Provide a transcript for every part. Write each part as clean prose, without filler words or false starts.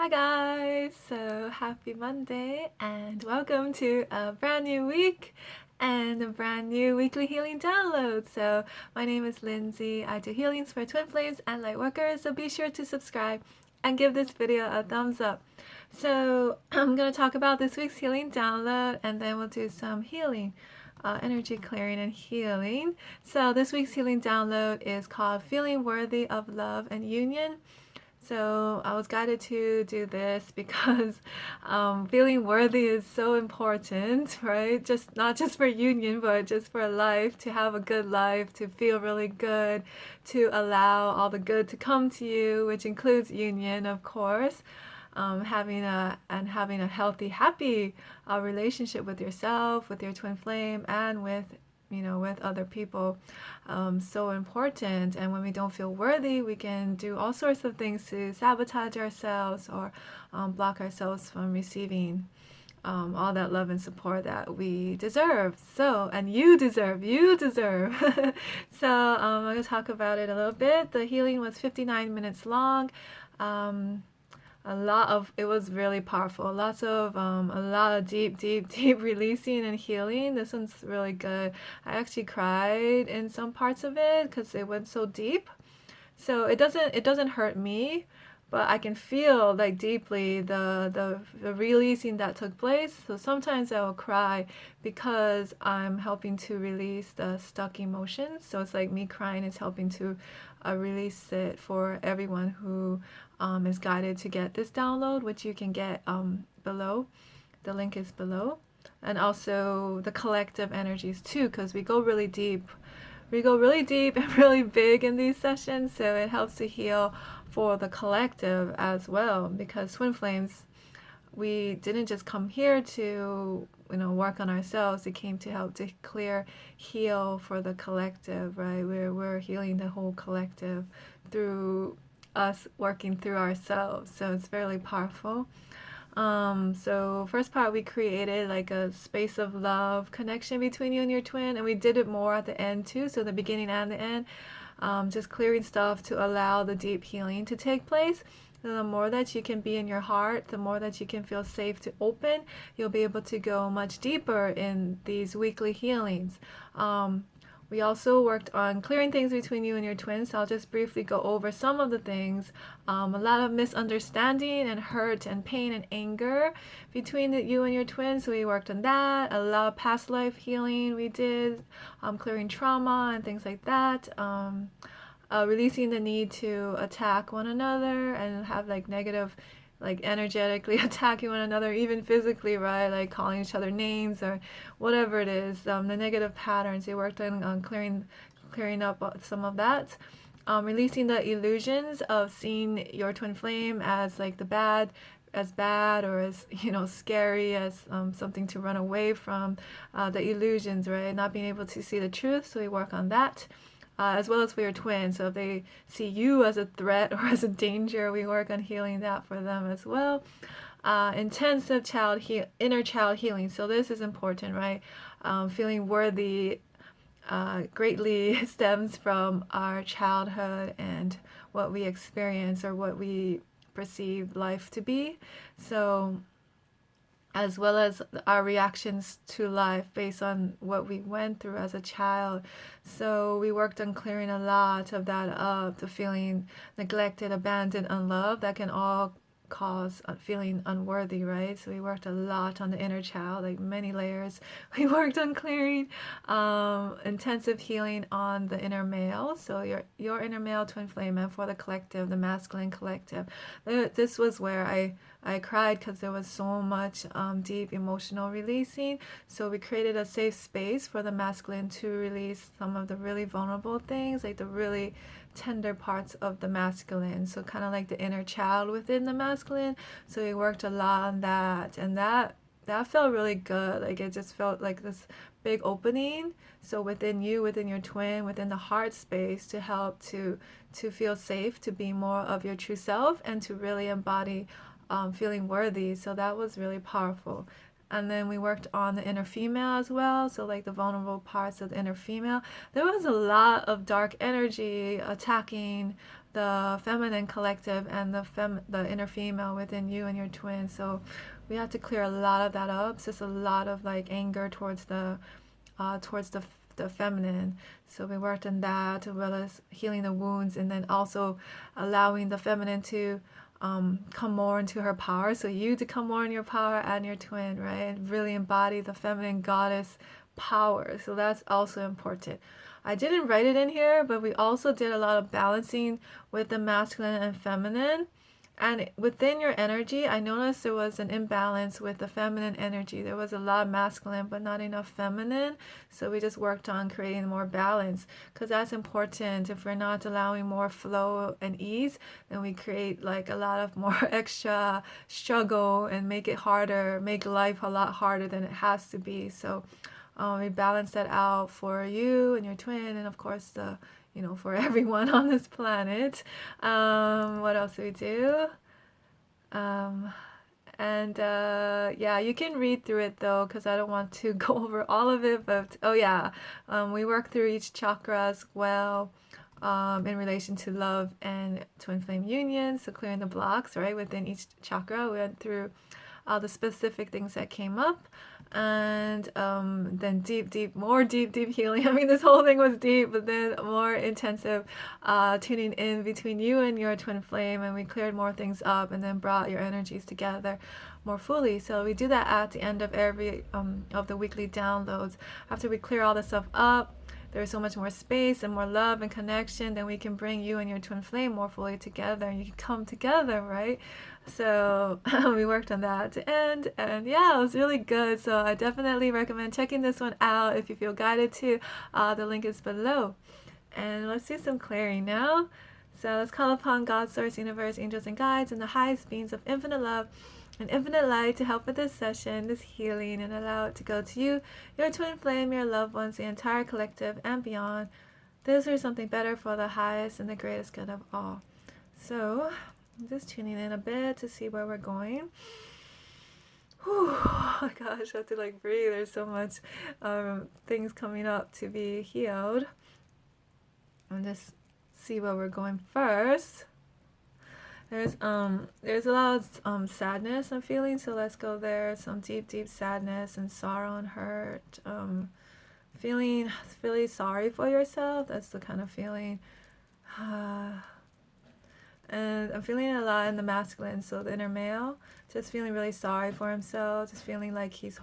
Hi guys! So happy Monday and welcome to a brand new week and a brand new weekly healing download. So my name is Lindsay. I do healings for twin flames and lightworkers, so be sure to subscribe and give this video a thumbs up. So I'm going to talk about this week's healing download and then we'll do some healing. Energy clearing and healing. So this week's healing download is called Feeling Worthy of Love and Union. So I was guided to do this because feeling worthy is so important, right? Just not just for union, but just for life, to have a good life, to feel really good, to allow all the good to come to you, which includes union, of course. Having a healthy, happy relationship with yourself, with your twin flame, and with other people, so important. And when we don't feel worthy, we can do all sorts of things to sabotage ourselves or block ourselves from receiving all that love and support that we deserve. And you deserve. So I'm going to talk about it a little bit. The healing was 59 minutes long. It was really powerful. A lot of deep releasing and healing. This one's really good. I actually cried in some parts of it because it went so deep. So it doesn't hurt me, but I can feel like deeply the releasing that took place. So sometimes I will cry because I'm helping to release the stuck emotions. So it's like me crying is helping to release it for everyone who is guided to get this download, which you can get below. The link is below. And also the collective energies too, because we go really deep. We go really deep and really big in these sessions, so it helps to heal for the collective as well. Because twin flames, we didn't just come here to work on ourselves. It came to help to heal for the collective, right? We're healing the whole collective through us working through ourselves. So it's very powerful. So first part, we created like a space of love connection between you and your twin, and we did it more at the end too, so the beginning and the end, just clearing stuff to allow the deep healing to take place. And the more that you can be in your heart, the more that you can feel safe to open, you'll be able to go much deeper in these weekly healings. We also worked on clearing things between you and your twins. So I'll just briefly go over some of the things. A lot of misunderstanding and hurt and pain and anger between you and your twins. So we worked on that. A lot of past life healing we did, clearing trauma and things like that. Releasing the need to attack one another and have like negative, like energetically attacking one another, even physically, right? Like calling each other names or whatever it is. The negative patterns. They worked on clearing up some of that. Releasing the illusions of seeing your twin flame as like as bad or as scary, as something to run away from. The illusions, right? Not being able to see the truth. So we work on that. As well as for your twins. So if they see you as a threat or as a danger, we work on healing that for them as well. Intensive inner child healing. So this is important, right? Feeling worthy greatly stems from our childhood and what we experience or what we perceive life to be. So as well as our reactions to life based on what we went through as a child. So we worked on clearing a lot of that up, the feeling neglected, abandoned, unloved, that can all cause feeling unworthy, right? So we worked a lot on the inner child, like many layers. We worked on clearing intensive healing on the inner male. So your inner male twin flame, and for the collective, the masculine collective. This was where I cried because there was so much deep emotional releasing. So we created a safe space for the masculine to release some of the really vulnerable things, like the really tender parts of the masculine. So kind of like the inner child within the masculine. So we worked a lot on that, and that felt really good. Like it just felt like this big opening. So within you, within your twin, within the heart space, to help to feel safe, to be more of your true self, and to really embody feeling worthy. So that was really powerful. And then we worked on the inner female as well. So like the vulnerable parts of the inner female. There was a lot of dark energy attacking the feminine collective and the inner female within you and your twin. So we had to clear a lot of that up. It's just a lot of like anger towards the feminine. So we worked on that as well as healing the wounds, and then also allowing the feminine to come more into her power. So you to come more in your power and your twin, right? And really embody the feminine goddess power. So that's also important. I didn't write it in here, but we also did a lot of balancing with the masculine and feminine. And within your energy, I noticed there was an imbalance with the feminine energy. There was a lot of masculine, but not enough feminine. So we just worked on creating more balance, because that's important. If we're not allowing more flow and ease, then we create like a lot of more extra struggle and make it harder, make life a lot harder than it has to be. So we balance that out for you and your twin, and of course for everyone on this planet. What else do we do? And yeah, you can read through it though, because I don't want to go over all of it. But oh yeah, we work through each chakra as well, in relation to love and twin flame union. So clearing the blocks right within each chakra. We went through all the specific things that came up, and then more deep healing. I mean, this whole thing was deep, but then more intensive tuning in between you and your twin flame, and we cleared more things up and then brought your energies together more fully. So we do that at the end of every of the weekly downloads. After we clear all this stuff up, there's so much more space and more love and connection, then we can bring you and your twin flame more fully together, and you can come together, right? So we worked on that at the end, and yeah, it was really good. So I definitely recommend checking this one out if you feel guided to. The link is below. And let's do some clearing now. So let's call upon God, Source, Universe, angels, and guides, and the highest beings of infinite love and infinite light to help with this session, this healing, and allow it to go to you, your twin flame, your loved ones, the entire collective, and beyond. This or something better for the highest and the greatest good of all. So I'm just tuning in a bit to see where we're going. Whew, oh my gosh, I have to like breathe. There's so much things coming up to be healed. And just see where we're going first. There's a lot of sadness I'm feeling, so let's go there. Some deep sadness and sorrow and hurt. Feeling really sorry for yourself. That's the kind of feeling. And I'm feeling a lot in the masculine, so the inner male, just feeling really sorry for himself, just feeling like he's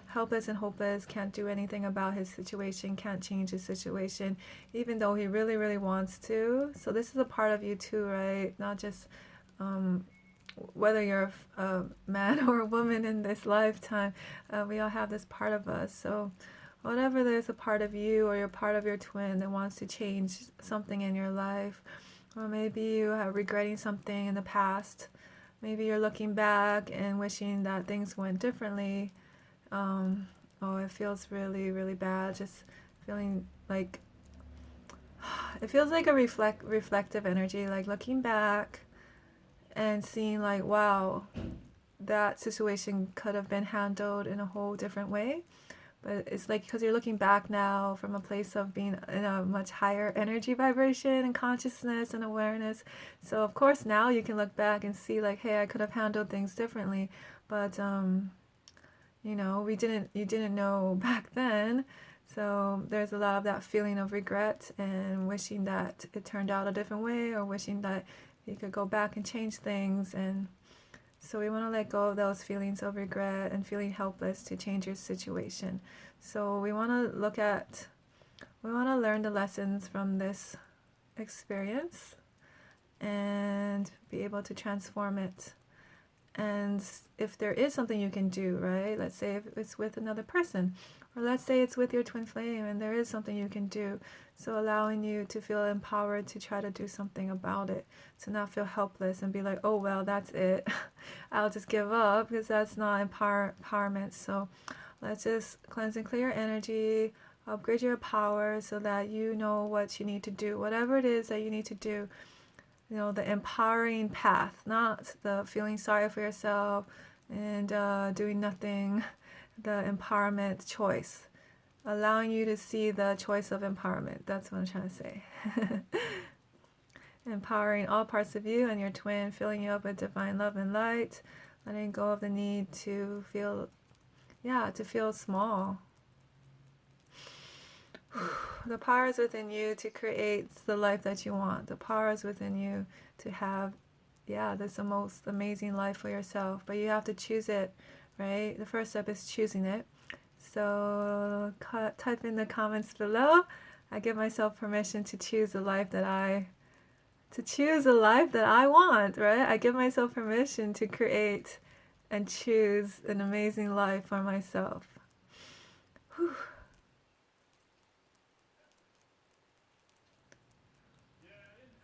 helpless and hopeless, can't do anything about his situation, can't change his situation, even though he really wants to. So this is a part of you too, right? Not just whether you're a man or a woman in this lifetime, we all have this part of us. So whatever there's a part of you or you're part of your twin that wants to change something in your life, or maybe you are regretting something in the past, maybe you're looking back and wishing that things went differently. It feels really bad, just feeling like it feels like a reflective energy, like looking back and seeing like, wow, that situation could have been handled in a whole different way. But it's like because you're looking back now from a place of being in a much higher energy vibration and consciousness and awareness. So of course now you can look back and see like, hey, I could have handled things differently. But you didn't know back then. So there's a lot of that feeling of regret and wishing that it turned out a different way, or wishing that you could go back and change things. And so we want to let go of those feelings of regret and feeling helpless to change your situation. So we want to learn the lessons from this experience and be able to transform it. And if there is something you can do, right? Let's say if it's with another person, or let's say it's with your twin flame and there is something you can do. So allowing you to feel empowered to try to do something about it, to not feel helpless and be like, oh, well, that's it. I'll just give up, because that's not empowerment. So let's just cleanse and clear your energy, upgrade your power so that you know what you need to do, whatever it is that you need to do. The empowering path, not the feeling sorry for yourself and doing nothing, the empowerment choice, allowing you to see the choice of empowerment. That's what I'm trying to say. Empowering all parts of you and your twin, filling you up with divine love and light, letting go of the need to feel, yeah, to feel small. The power is within you to create the life that you want. The power is within you to have, yeah, this most amazing life for yourself. But you have to choose it, right? The first step is choosing it. So type in the comments below. I give myself permission to choose the life that I want, right? I give myself permission to create and choose an amazing life for myself. Whew.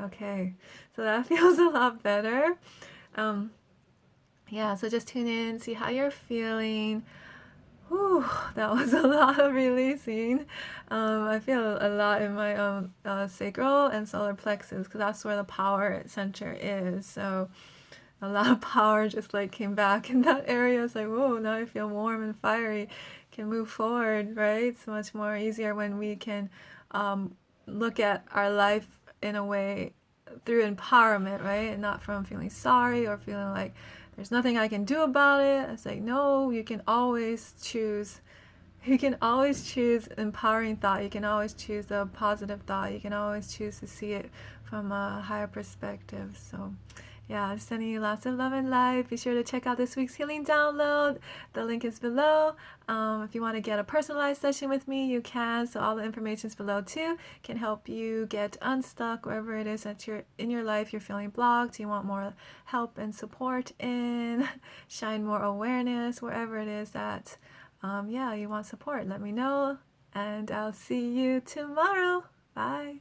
Okay, so that feels a lot better. Um, yeah, so just tune in, see how you're feeling. Whew, that was a lot of releasing. I feel a lot in my sacral and solar plexus because that's where the power center is. So a lot of power just like came back in that area. It's like, whoa, now I feel warm and fiery, can move forward, right? It's much more easier when we can look at our life in a way through empowerment, right? And not from feeling sorry or feeling like there's nothing I can do about it. It's like, no, you can always choose. You can always choose empowering thought. You can always choose a positive thought. You can always choose to see it from a higher perspective. So, yeah, I'm sending you lots of love and light. Be sure to check out this week's healing download. The link is below. If you want to get a personalized session with me, you can. So all the information is below too. Can help you get unstuck wherever it is that you're in your life. You're feeling blocked. You want more help and support in. Shine more awareness wherever it is that, yeah, you want support. Let me know, and I'll see you tomorrow. Bye.